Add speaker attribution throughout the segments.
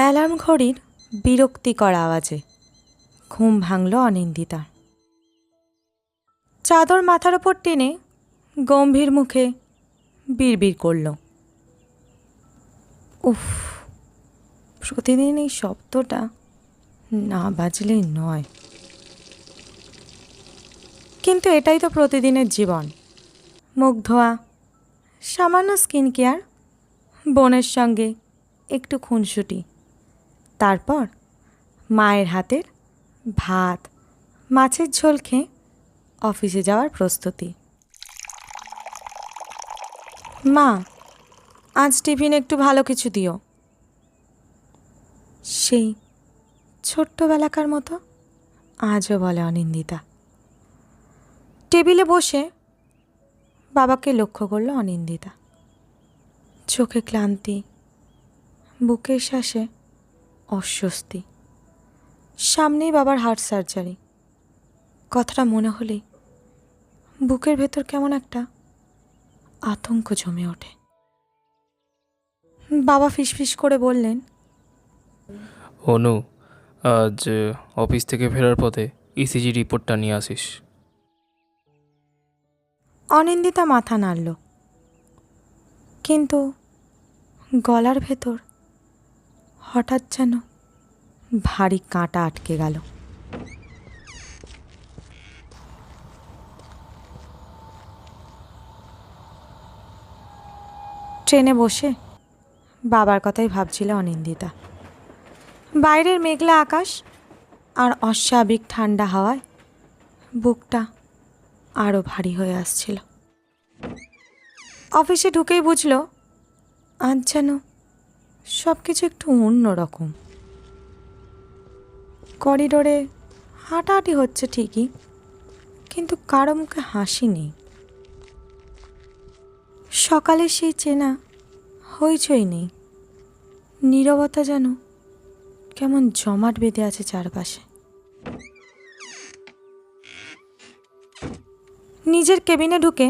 Speaker 1: Alarm ঘড়ির বিরক্তিকর আওয়াজে ঘুম ভাঙল অনিন্দিতা। চাদর মাথার ওপর টেনে গম্ভীর মুখে বিড়বিড় করল, উফ, প্রতিদিন এই শব্দটা না বাজলেই নয়। কিন্তু এটাই তো প্রতিদিনের জীবন। মুখ ধোয়া, সামান্য স্কিন কেয়ার, বোনের সঙ্গে একটু খুনসুটি, তারপর মায়ের হাতের ভাত মাছের ঝোল খেয়ে অফিসে যাওয়ার প্রস্তুতি। মা, আজ টিফিনে একটু ভালো কিছু দিও। সেই ছোট্টবেলাকার মতো আজও বলে অনিন্দিতা। টেবিলে বসে বাবাকে লক্ষ্য করল অনিন্দিতা। চোখে ক্লান্তি, বুকের শ্বাসে অস্বস্তি। সামনেই বাবার হার্ট সার্জারি। কথাটা মনে হলেই বুকের ভেতর কেমন একটা আতঙ্ক জমে ওঠে। বাবা ফিসফিস করে বললেন,
Speaker 2: অনু, আজ অফিস থেকে ফেরার পথে ইসিজি রিপোর্টটা নিয়ে আসিস।
Speaker 1: অনিন্দিতা মাথা নাড়ল, কিন্তু গলার ভেতর হঠাৎ যেন ভারী কাঁটা আটকে গেল। ট্রেনে বসে বাবার কথাই ভাবছিল অনিন্দিতা। বাইরের মেঘলা আকাশ আর অস্বাভাবিক ঠান্ডা হাওয়ায় বুকটা আরও ভারী হয়ে আসছিল। অফিসে ঢুকেই বুঝল আজ যেন সব কিছু একটু অন্যরকম। করিডোরে হাঁটাহাঁটি হচ্ছে ঠিকই, কিন্তু কারো মুখে হাসি নেই। সকালে সেই চেনা হইচই নেই। নীরবতা যেন কেমন জমাট বেঁধে আছে চারপাশে। নিজের কেবিনে ঢুকে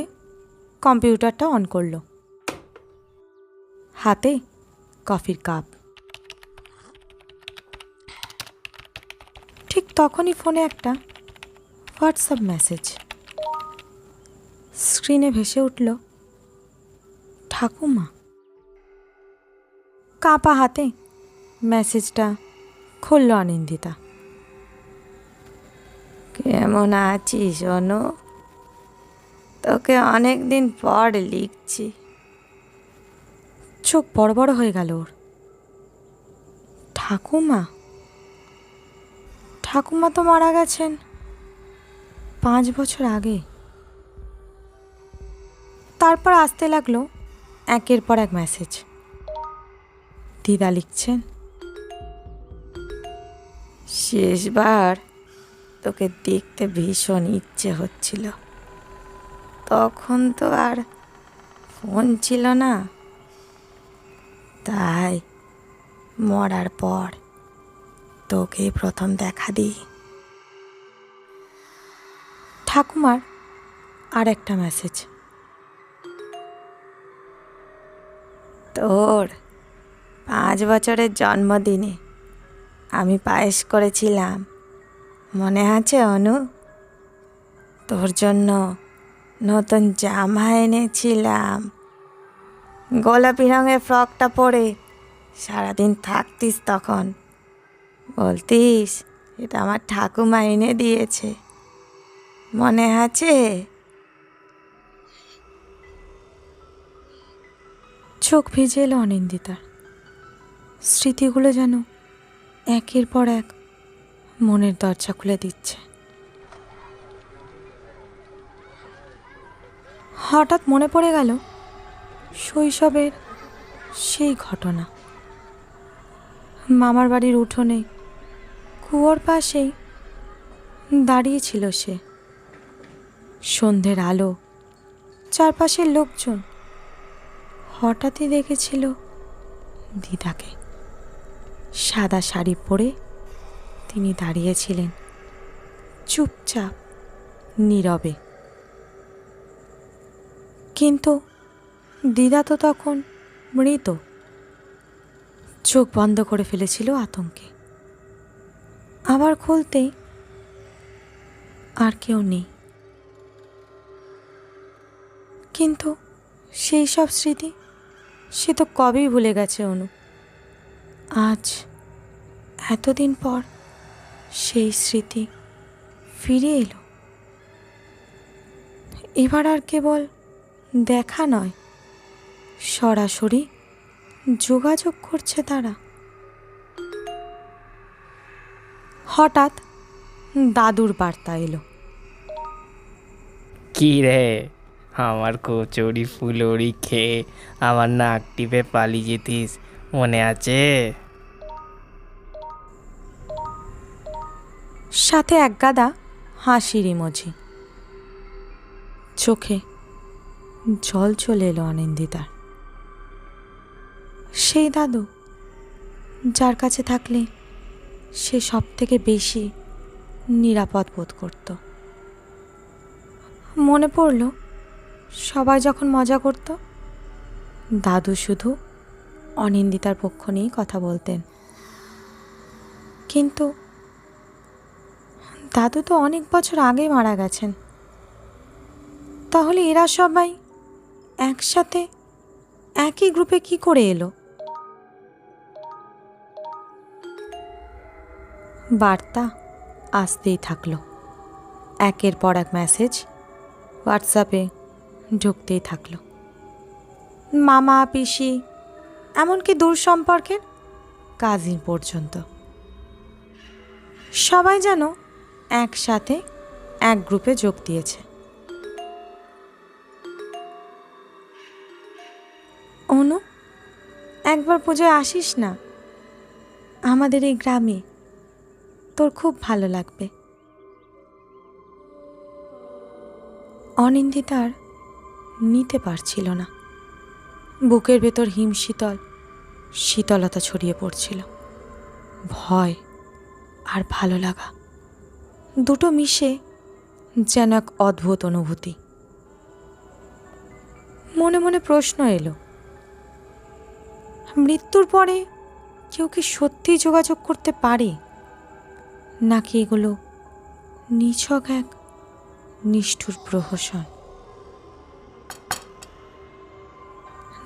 Speaker 1: কম্পিউটারটা অন করল। হাতে কফির কাপ। ঠিক তখনই ফোনে একটা হোয়াটসঅ্যাপ মেসেজ। স্ক্রিনে ভেসে উঠল ঠাকুমা। কাঁপা হাতে মেসেজটা খুলল অনিন্দিতা। কেমন আছিস অনু? তোকে অনেক দিন পর লিখছি। চোখ বড় বড় হয়ে গেল ওর। ঠাকুমা? ঠাকুমা তো মারা গেছেন 5 বছর আগে। তারপর আসতে লাগলো একের পর এক মেসেজ। দিদা লিখছেন, শেষবার তোকে দেখতে ভীষণ ইচ্ছে হচ্ছিল, তখন তো আর ফোন ছিল না, তাই মরার পর তোকেই প্রথম দেখা দিই। ঠাকুমার আর একটা মেসেজ। তোর 5 বছরের জন্মদিনে আমি পায়েস করেছিলাম, মনে আছে অনু? তোর জন্য নতুন জামা এনেছিলাম। গোলাপি রঙের ফ্রকটা পরে সারাদিন থাকতিস তখন, বলতিস এটা আমার ঠাকুমা এনে দিয়েছে, মনে আছে? চোখ ভিজে এলো অনিন্দিতার। স্মৃতিগুলো যেন একের পর এক মনের দরজা খুলে দিচ্ছে। হঠাৎ মনে পড়ে গেল শৈশবের সেই ঘটনা। মামার বাড়ির উঠোনে কুয়োর পাশেই দাঁড়িয়েছিল সে। সন্ধ্যের আলো, চারপাশের লোকজন। হঠাৎই দেখেছিল দিদাকে। সাদা শাড়ি পরে তিনি দাঁড়িয়েছিলেন, চুপচাপ, নীরবে। কিন্তু দিদা তো তখন মৃত। চোখ বন্ধ করে ফেলেছিল আতঙ্কে। আবার খুলতেই আর কেউ নেই। কিন্তু সেই সব স্মৃতি সে তো কবেই ভুলে গেছে অনু। আজ এতদিন পর সেই স্মৃতি ফিরে এলো। এবার আর কেবল দেখা নয়, সরাসরি যোগাযোগ করছে তারা। হঠাৎ দাদুর বার্তা এলো।
Speaker 3: কি রে, আমার কচুরি ফুলুরি খেয়ে আমার নাক টিপে পালিয়ে যেতিস, মনে আছে?
Speaker 1: সাথে এক গাদা হাসির ইমোজি। চোখে জল চলে এলো অনিন্দিতার। সেই দাদু যার কাছে থাকলে সে সব থেকে বেশি নিরাপদ বোধ করত। মনে পড়ল সবাই যখন মজা করত, দাদু শুধু অনিন্দিতার পক্ষ নিয়েই কথা বলতেন। কিন্তু দাদু তো অনেক বছর আগে মারা গেছেন। তাহলে এরা সবাই একসাথে একই গ্রুপে কি করে এলো? বার্তা আসতেই থাকলো, একের পর এক মেসেজ হোয়াটসঅ্যাপে ঢুকতেই থাকলো। মামা, পিসি, এমনকি দূর সম্পর্কের কাজিন পর্যন্ত সবাই যেন একসাথে এক গ্রুপে যোগ দিয়েছে। অনু, একবার পুজোয় আসিস না আমাদের এই গ্রামে, তোর খুব ভালো লাগবে। অনিন্দিতার নিতে পারছিল না। বুকের ভেতর শীতলতা ছড়িয়ে পড়ছিল। ভয় আর ভালো লাগা দুটো মিশে যেন এক অদ্ভুত অনুভূতি। মনে মনে প্রশ্ন এলো, মৃত্যুর পরে কেউ কি সত্যিই যোগাযোগ করতে পারে, নাকি এগুলো নিছক এক নিষ্ঠুর প্রহসন?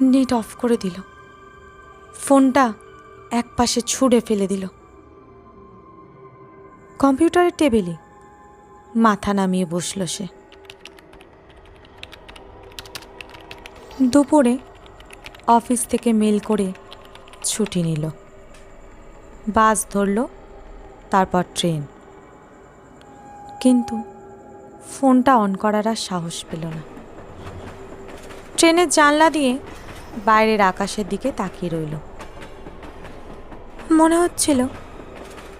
Speaker 1: নেট অফ করে দিল, ফোনটা একপাশে ছুঁড়ে ফেলে দিল। কম্পিউটারের টেবিলে মাথা নামিয়ে বসল সে। দুপুরে অফিস থেকে মেল করে ছুটি নিল। বাস ধরল, তারপর ট্রেন। কিন্তু ফোনটা অন করার আর সাহস পেল না। ট্রেনের জানলা দিয়ে বাইরের আকাশের দিকে তাকিয়ে রইল। মনে হচ্ছিল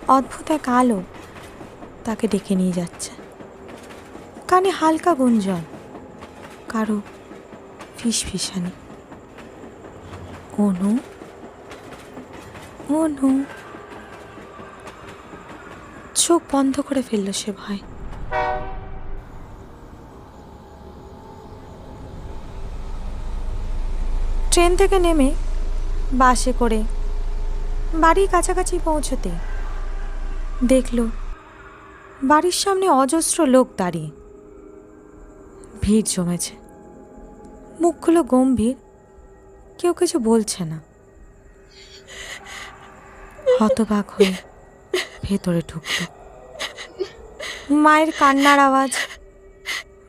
Speaker 1: অদ্ভুত এক আলো তাকে ডেকে নিয়ে যাচ্ছে। কানে হালকা গুঞ্জন, কারো ফিসফিসানি। অনু, অনু। চোখ বন্ধ করে ফেলল সে ভয়। ট্রেন থেকে নেমে বাসে করে বাড়ির কাছাকাছি পৌঁছতে দেখল বাড়ির সামনে অজস্র লোক দাঁড়িয়ে। ভিড় জমেছে, মুখগুলো গম্ভীর, কেউ কিছু বলছে না। হতবাক হয়ে ভেতরে ঢুকল। মায়ের কান্নার আওয়াজ,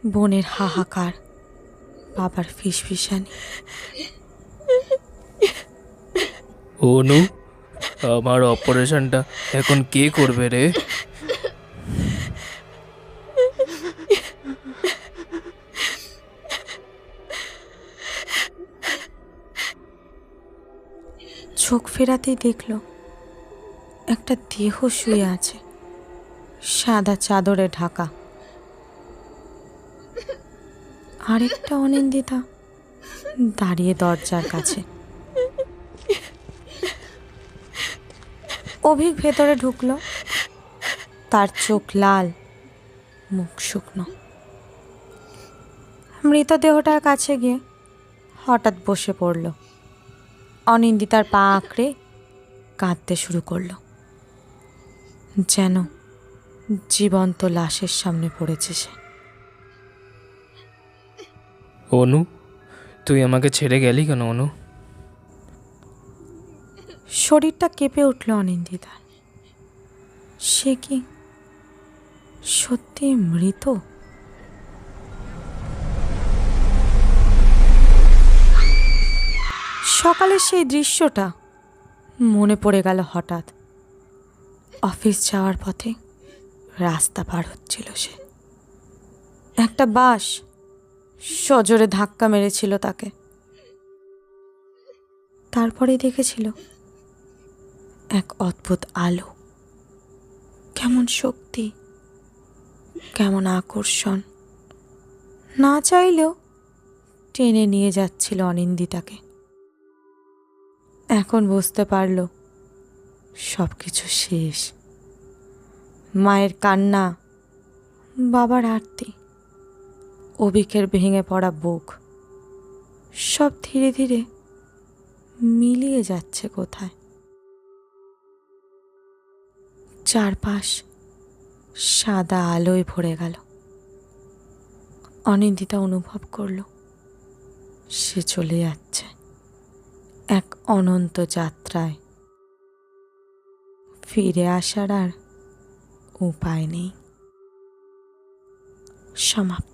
Speaker 1: বোনের হাহাকার, বাবার ফিসফিসানি।
Speaker 2: অনু, আমার অপারেশনটা এখন কে করবে রে?
Speaker 1: চোখ ফেরাতেই দেখল একটা দেহ শুয়ে আছে, সাদা চাদরে ঢাকা। আরেকটা অনিন্দিতা দাঁড়িয়ে দরজার কাছে। অভিক ভেতরে ঢুকলো, তার চোখ লাল, মুখ শুকনো। মৃতদেহটার কাছে গিয়ে হঠাৎ বসে পড়ল। অনিন্দিতার পা আঁকড়ে কাঁদতে শুরু করলো, যেন জীবন্ত লাশের সামনে পড়েছে সে।
Speaker 2: অনু, তুই আমাকে ছেড়ে গেলি কেন অনু?
Speaker 1: শরীরটা কেঁপে উঠল অনিন্দিতার। সে কি সত্যি মৃত? সকালের সেই দৃশ্যটা মনে পড়ে গেল হঠাৎ। অফিস যাওয়ার পথে রাস্তা পার হচ্ছিল সে। একটা বাস সজোরে ধাক্কা মেরেছিল তাকে। তারপরে দেখেছিল এক অদ্ভুত আলো, কেমন শক্তি, কেমন আকর্ষণ, না চাইলেও টেনে নিয়ে যাচ্ছিল অনিন্দিতাকে। এখন বুঝতে পারল সব কিছু শেষ। মায়ের কান্না, বাবার আরতি, অবিকের ভেঙে পড়া বুক, সব ধীরে ধীরে মিলিয়ে যাচ্ছে কোথায়। চারপাশ সাদা আলোয় ভরে গেল। অনিন্দিতা অনুভব করল সে চলে যাচ্ছে এক অনন্ত যাত্রায়। ফিরে আসার আর উপায় নেই। সমাপ্ত।